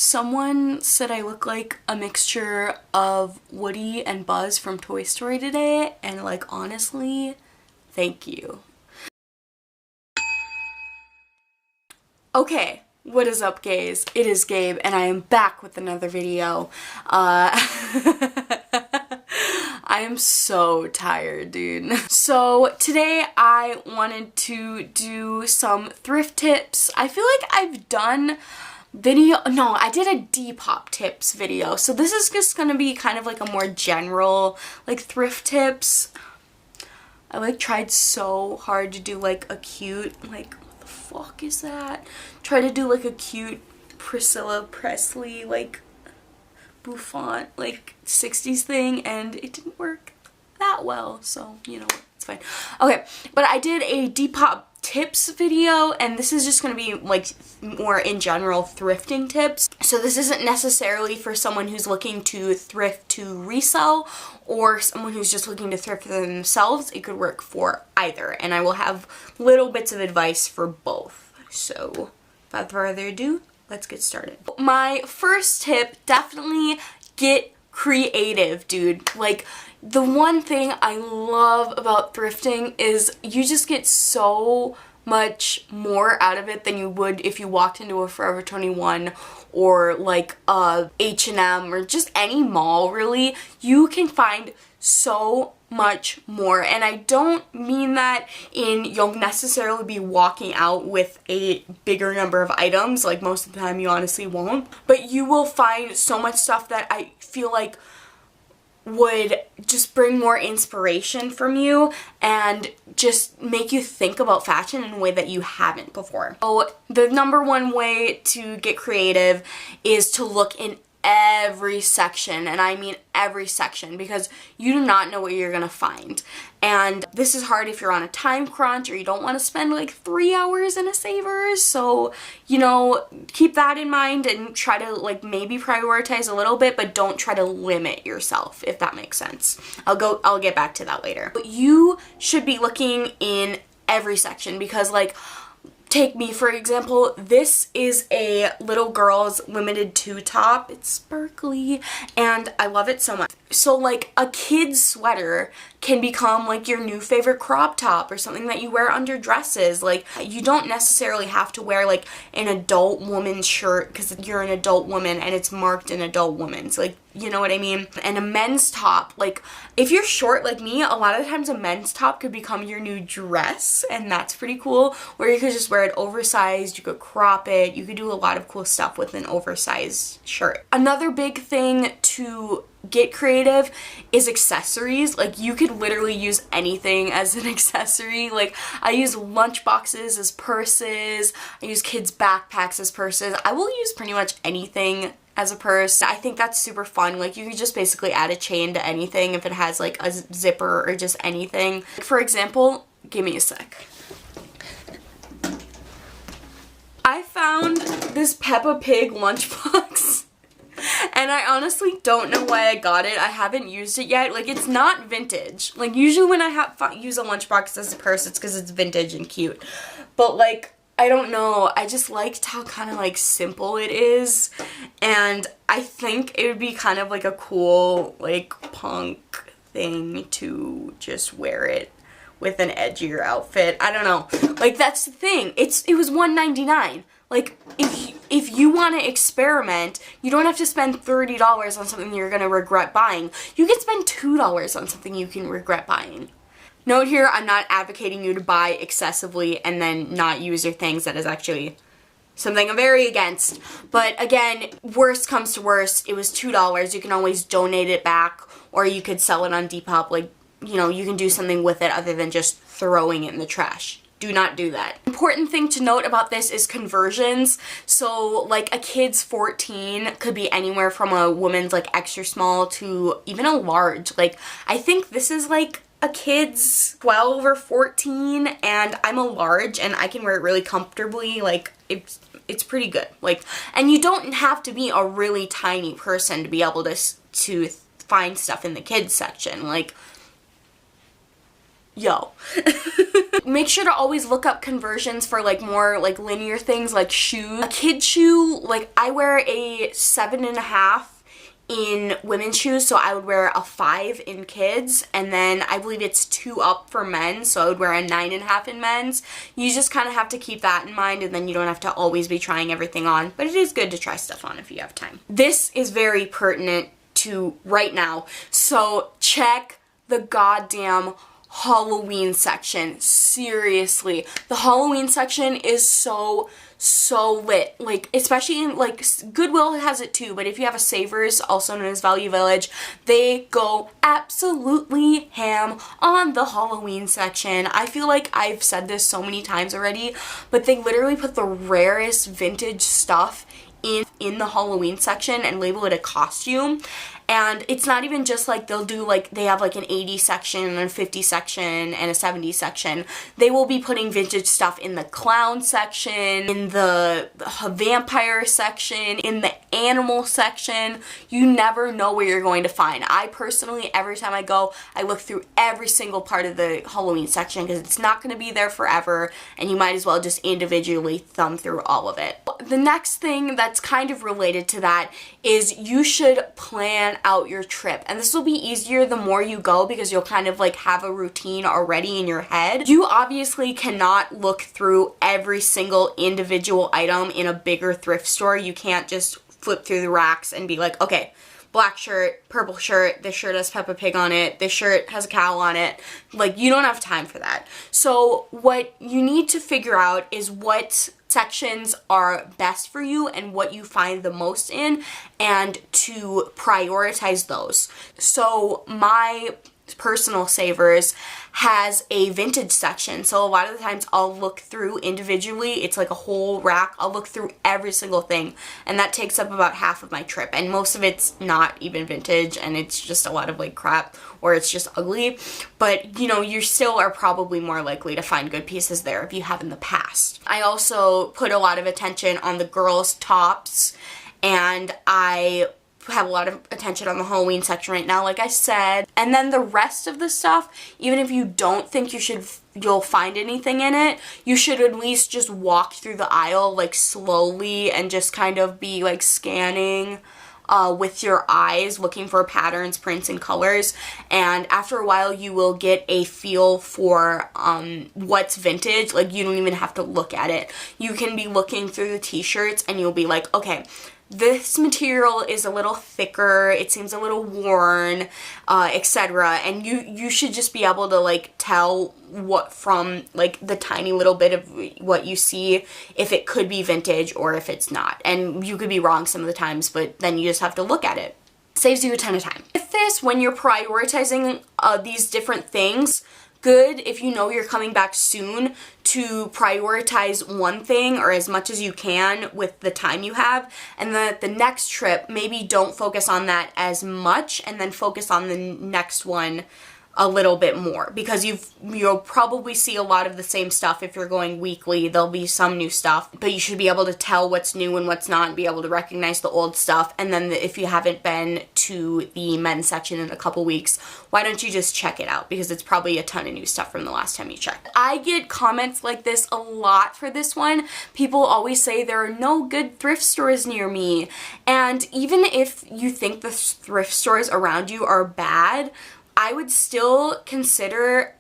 Someone said I look like a mixture of Woody and Buzz from Toy Story today, and like honestly, thank you. Okay, what is up gays? It is Gabe and I am back with another video. I am so tired, dude. So today I wanted to do some thrift tips. I feel like I've done I did a Depop tips video. So this is just gonna be kind of like a more general like thrift tips. I like tried so hard to do like a cute, like what the fuck is that? Try to do like a cute Priscilla Presley like bouffant like 60s thing, and it didn't work that well, so you know what, it's fine. Okay, but I did a Depop tips video, and this is just going to be like more in general thrifting tips. So this isn't necessarily for someone who's looking to thrift to resell or someone who's just looking to thrift for themselves. It could work for either, and I will have little bits of advice for both. So without further ado, let's get started. My first tip, definitely get creative, dude. Like, the one thing I love about thrifting is you just get so much more out of it than you would if you walked into a Forever 21 or like a H&M or just any mall, really. You can find so much more, and I don't mean that in you'll necessarily be walking out with a bigger number of items, like most of the time you honestly won't, but you will find so much stuff that I feel like would just bring more inspiration from you and just make you think about fashion in a way that you haven't before. So the number one way to get creative is to look in every section, and I mean every section, because you do not know what you're gonna find. And this is hard if you're on a time crunch or you don't want to spend like 3 hours in a Savers. So, you know, keep that in mind and try to like maybe prioritize a little bit, but don't try to limit yourself, if that makes sense. I'll get back to that later. But you should be looking in every section, because like, take me for example, this is a little girl's limited 2 top. It's sparkly and I love it so much. So like a kid's sweater can become like your new favorite crop top or something that you wear under dresses. Like, you don't necessarily have to wear like an adult woman's shirt because you're an adult woman and it's marked an adult woman's, like, you know what I mean? And a men's top, like if you're short like me, a lot of the times a men's top could become your new dress, and that's pretty cool. Or you could just wear it oversized, you could crop it, you could do a lot of cool stuff with an oversized shirt. Another big thing to get creative is accessories. Like, you could literally use anything as an accessory. Like, I use lunch boxes as purses, I use kids' backpacks as purses. I will use pretty much anything as a purse. I think that's super fun. Like, you could just basically add a chain to anything if it has like a zipper or just anything. For example, give me a sec. I found this Peppa Pig lunchbox. And I honestly don't know why I got it. I haven't used it yet. Like, it's not vintage. Like, usually when I use a lunchbox as a purse, it's because it's vintage and cute. But like, I don't know. I just liked how kind of like simple it is. And I think it would be kind of like a cool like punk thing to just wear it with an edgier outfit. I don't know. Like, that's the thing. It was $1.99. Like, if you want to experiment, you don't have to spend $30 on something you're going to regret buying. You can spend $2 on something you can regret buying. Note here, I'm not advocating you to buy excessively and then not use your things. That is actually something I'm very against. But again, worst comes to worst, it was $2. You can always donate it back, or you could sell it on Depop. Like, you know, you can do something with it other than just throwing it in the trash. Do not do that. Important thing to note about this is conversions. So like a kid's 14 could be anywhere from a woman's like extra small to even a large. Like, I think this is like a kid's 12 or 14, and I'm a large and I can wear it really comfortably. Like, it's pretty good. Like, and you don't have to be a really tiny person to be able to find stuff in the kids section. Like, yo. Make sure to always look up conversions for like more like linear things like shoes. A kid shoe, like I wear a 7.5 in women's shoes, so I would wear a 5 in kids, and then I believe it's 2 up for men, so I would wear a 9.5 in men's. You just kind of have to keep that in mind, and then you don't have to always be trying everything on, but it is good to try stuff on if you have time. This is very pertinent to right now, so check the goddamn Halloween section. Seriously, the Halloween section is so lit. Like, especially in like Goodwill has it too, but if you have a Savers, also known as Value Village, they go absolutely ham on the Halloween section. I feel like I've said this so many times already, but they literally put the rarest vintage stuff in the Halloween section and label it a costume. And it's not even just like they'll do like, they have like an 80 section and a 50 section and a 70 section. They will be putting vintage stuff in the clown section, in the vampire section, in the animal section. You never know where you're going to find. I personally, every time I go, I look through every single part of the Halloween section because it's not going to be there forever and you might as well just individually thumb through all of it. The next thing that's kind of related to that is you should plan out your trip, and this will be easier the more you go because you'll kind of like have a routine already in your head. You obviously cannot look through every single individual item in a bigger thrift store. You can't just flip through the racks and be like, okay, black shirt, purple shirt, this shirt has Peppa Pig on it, this shirt has a cow on it. Like, you don't have time for that. So what you need to figure out is what sections are best for you and what you find the most in, and to prioritize those. So my personal Savers has a vintage section, so a lot of the times I'll look through individually. It's like a whole rack. I'll look through every single thing, and that takes up about half of my trip, and most of it's not even vintage and it's just a lot of like crap, or it's just ugly. But you know, you still are probably more likely to find good pieces there if you have in the past. I also put a lot of attention on the girls' tops, and I have a lot of attention on the Halloween section right now, like I said. And then the rest of the stuff, even if you don't think you'll find anything in it, you should at least just walk through the aisle like slowly and just kind of be like scanning with your eyes, looking for patterns, prints, and colors. And after a while you will get a feel for what's vintage. Like, you don't even have to look at it. You can be looking through the t-shirts and you'll be like, okay, this material is a little thicker, it seems a little worn, etc. And you should just be able to like tell what from like the tiny little bit of what you see if it could be vintage or if it's not. And you could be wrong some of the times, but then you just have to look at it. Saves you a ton of time. With this, when you're prioritizing these different things, good if you know you're coming back soon to prioritize one thing or as much as you can with the time you have, and then the next trip maybe don't focus on that as much and then focus on the next one a little bit more, because you'll probably see a lot of the same stuff. If you're going weekly, there'll be some new stuff, but you should be able to tell what's new and what's not and be able to recognize the old stuff. And then if you haven't been to the men's section in a couple weeks, why don't you just check it out, because it's probably a ton of new stuff from the last time you checked. I get comments like this a lot for this one. People always say there are no good thrift stores near me, and even if you think the thrift stores around you are bad, I would still consider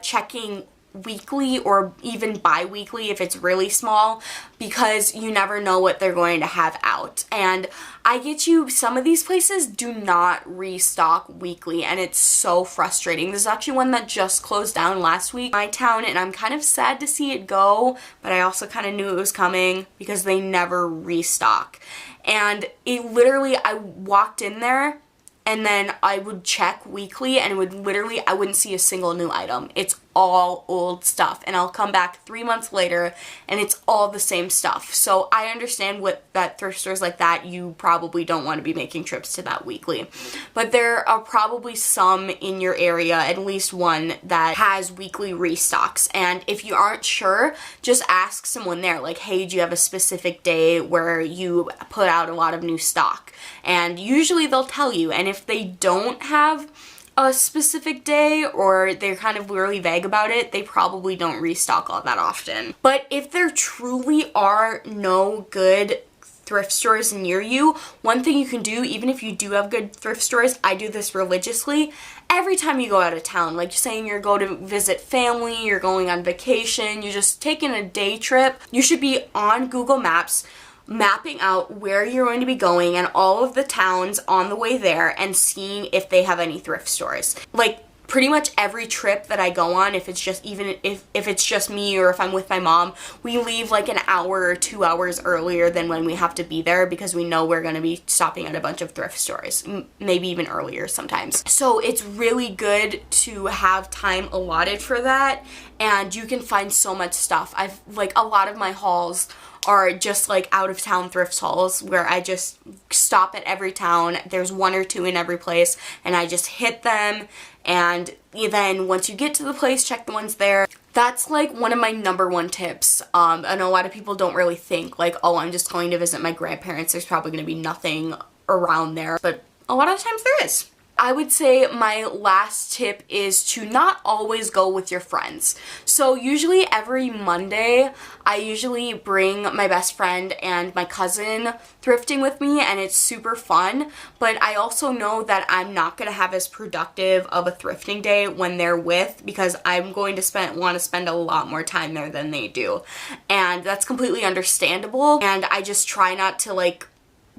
checking weekly or even bi-weekly if it's really small, because you never know what they're going to have out. And I get you, some of these places do not restock weekly, and it's so frustrating. There's actually one that just closed down last week in my town, and I'm kind of sad to see it go, but I also kind of knew it was coming because they never restock. And it literally, I walked in there and then I would check weekly and it would literally, I wouldn't see a single new item. It's all old stuff, and I'll come back 3 months later and it's all the same stuff. So I understand what that thrift stores like that, you probably don't want to be making trips to that weekly, but there are probably some in your area, at least one that has weekly restocks. And if you aren't sure, just ask someone there, like, hey, do you have a specific day where you put out a lot of new stock? And usually they'll tell you. And if they don't have a specific day or they're kind of really vague about it, they probably don't restock all that often. But if there truly are no good thrift stores near you, one thing you can do, even if you do have good thrift stores, I do this religiously, every time you go out of town, like saying you're going to visit family, you're going on vacation, you're just taking a day trip, you should be on Google Maps mapping out where you're going to be going and all of the towns on the way there and seeing if they have any thrift stores. Like pretty much every trip that I go on, if it's just if it's just me or if I'm with my mom, we leave like an hour or 2 hours earlier than when we have to be there because we know we're going to be stopping at a bunch of thrift stores, maybe even earlier sometimes. So it's really good to have time allotted for that, and you can find so much stuff. I've like a lot of my hauls are just like out of town thrift hauls where I just stop at every town. There's 1 or 2 in every place and I just hit them, and then once you get to the place, check the ones there. That's like one of my #1 tips. I know a lot of people don't really think like, oh, I'm just going to visit my grandparents, there's probably going to be nothing around there, but a lot of times there is. I would say my last tip is to not always go with your friends. So usually every Monday, I usually bring my best friend and my cousin thrifting with me, and it's super fun. But I also know that I'm not going to have as productive of a thrifting day when they're with, because I'm going to want to spend a lot more time there than they do. And that's completely understandable. And I just try not to like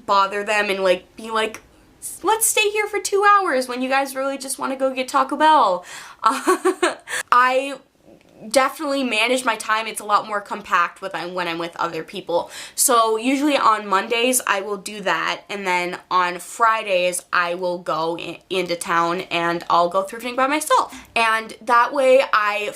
bother them and like be like, let's stay here for 2 hours when you guys really just want to go get Taco Bell. I definitely manage my time. It's a lot more compact when I'm with other people. So usually on Mondays I will do that, and then on Fridays I will go into town and I'll go thrifting by myself. And that way I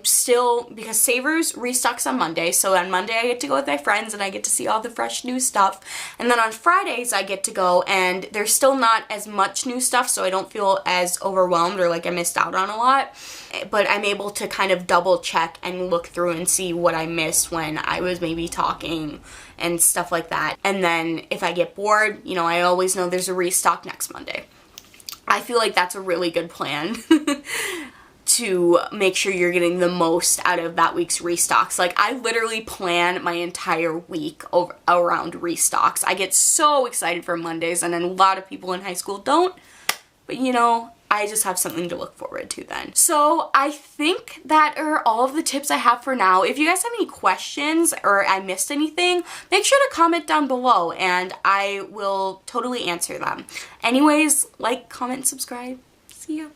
still, because Savers restocks on Monday, so on Monday I get to go with my friends and I get to see all the fresh new stuff, and then on Fridays I get to go and there's still not as much new stuff, so I don't feel as overwhelmed or like I missed out on a lot, but I'm able to kind of double check and look through and see what I missed when I was maybe talking and stuff like that. And then if I get bored, you know, I always know there's a restock next Monday. I feel like that's a really good plan to make sure you're getting the most out of that week's restocks. Like I literally plan my entire week around restocks. I get so excited for Mondays, and then a lot of people in high school don't, but you know, I just have something to look forward to then. So I think that are all of the tips I have for now. If you guys have any questions or I missed anything, make sure to comment down below and I will totally answer them. Anyways, like, comment, subscribe. See ya.